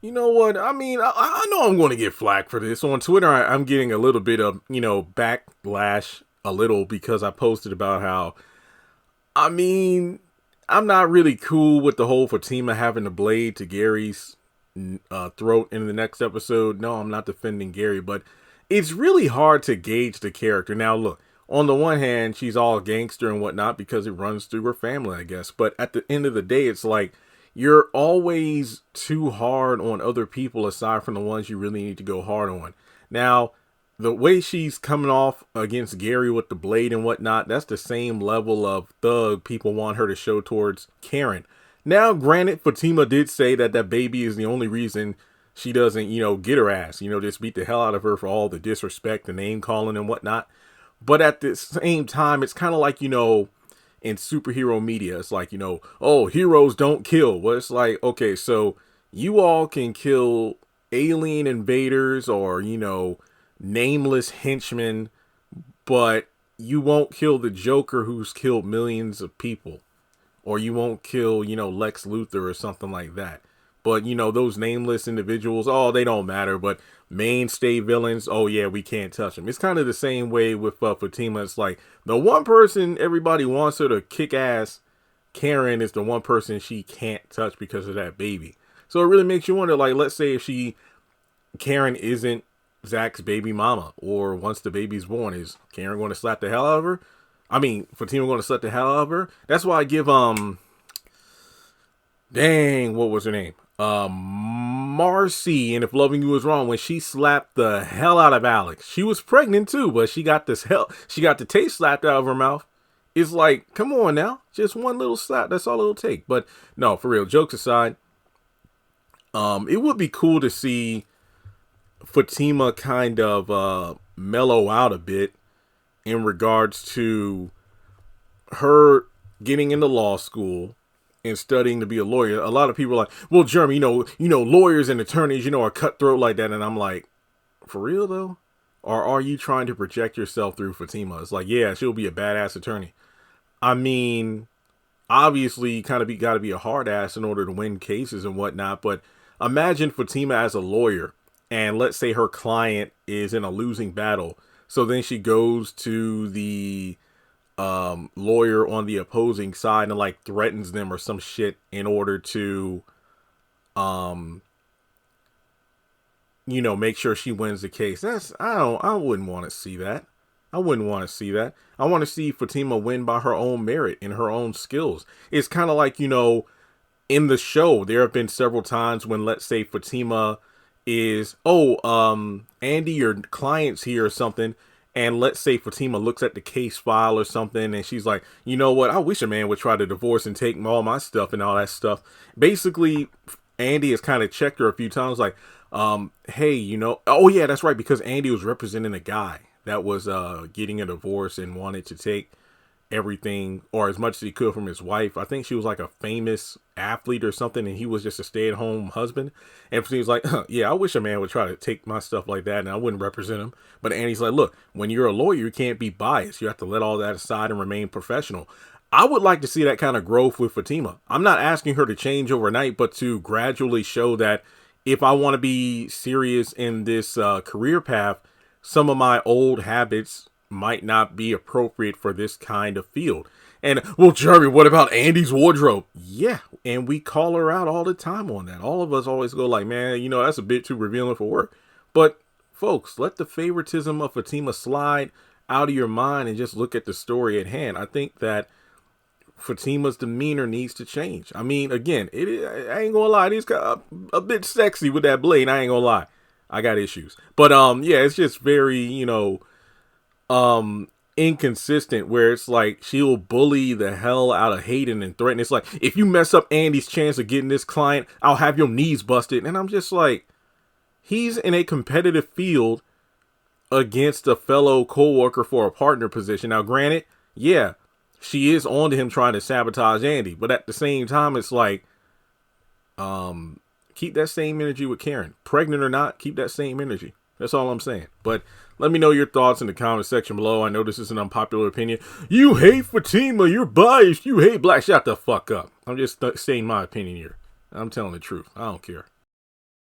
You know what? I mean, I know I'm going to get flack for this. On Twitter, I'm getting a little bit of, backlash a little because I posted about how, I mean, I'm not really cool with the whole Fatima having the blade to Gary's throat in the next episode. No, I'm not defending Gary, but it's really hard to gauge the character. Now, look, on the one hand, she's all gangster and whatnot because it runs through her family, I guess. But at the end of the day, it's like, you're always too hard on other people aside from the ones you really need to go hard on. Now, the way she's coming off against Gary with the blade and whatnot, that's the same level of thug people want her to show towards Karen. Now, granted, Fatima did say that that baby is the only reason she doesn't, get her ass, just beat the hell out of her for all the disrespect, the name calling and whatnot. But at the same time, it's kind of like, in superhero media, it's like, oh, heroes don't kill. Well, it's like, okay, so you all can kill alien invaders or, nameless henchmen, but you won't kill the Joker who's killed millions of people. Or you won't kill, Lex Luthor or something like that. But, those nameless individuals, oh, they don't matter. But mainstay villains, oh, yeah, we can't touch them. It's kind of the same way with Fatima. It's like the one person everybody wants her to kick ass, Karen, is the one person she can't touch because of that baby. So it really makes you wonder, like, let's say if Karen isn't Zach's baby mama, or once the baby's born, is Karen going to slap the hell out of her? I mean, Fatima going to slap the hell out of her? That's why I give, dang, what was her name? Marcy, and If Loving You Was Wrong, when she slapped the hell out of Alex. She was pregnant too, but she got the taste slapped out of her mouth. It's like, come on now, just one little slap, that's all it'll take. But no, for real, jokes aside, it would be cool to see Fatima kind of mellow out a bit in regards to her getting into law school and studying to be a lawyer. A lot of people are like, well, Jeremy, lawyers and attorneys, are cutthroat like that. And I'm like, for real though? Or are you trying to project yourself through Fatima? It's like, yeah, she'll be a badass attorney. I mean, obviously you kind of got to be a hard ass in order to win cases and whatnot. But imagine Fatima as a lawyer, and let's say her client is in a losing battle. So then she goes to the lawyer on the opposing side and like threatens them or some shit in order to make sure she wins the case. I wouldn't want to see that. I wouldn't want to see that. I want to see Fatima win by her own merit and her own skills. It's kind of like, in the show, there have been several times when, let's say, Fatima is, Andy, your client's here or something. And let's say Fatima looks at the case file or something, and she's like, you know what? I wish a man would try to divorce and take all my stuff and all that stuff. Basically, Andy has kind of checked her a few times, like, hey, oh yeah, that's right, because Andy was representing a guy that was getting a divorce and wanted to take everything or as much as he could from his wife. I think she was like a famous athlete or something, and he was just a stay-at-home husband. And he was like, yeah, I wish a man would try to take my stuff like that and I wouldn't represent him. But Andy's like, look, when you're a lawyer, you can't be biased. You have to let all that aside and remain professional. I would like to see that kind of growth with Fatima. I'm not asking her to change overnight, but to gradually show that if I want to be serious in this career path, some of my old habits might not be appropriate for this kind of field. And, well, Jeremy, what about Andy's wardrobe? Yeah, and we call her out all the time on that. All of us always go like, man, that's a bit too revealing for work. But, folks, let the favoritism of Fatima slide out of your mind and just look at the story at hand. I think that Fatima's demeanor needs to change. I mean, again, I ain't gonna lie, it's a bit sexy with that blade. I ain't gonna lie. I got issues. But, yeah, it's just very, inconsistent, where it's like she'll bully the hell out of Hayden and threaten. It's like, if you mess up Andy's chance of getting this client, I'll have your knees busted. And I'm just like, he's in a competitive field against a fellow co-worker for a partner position. Now, granted, yeah, she is on to him trying to sabotage Andy, but at the same time, it's like, keep that same energy with Karen. Pregnant or not, keep that same energy. That's all I'm saying. But let me know your thoughts in the comment section below. I know this is an unpopular opinion. You hate Fatima. You're biased. You hate black. Shut the fuck up. I'm just saying my opinion here. I'm telling the truth. I don't care.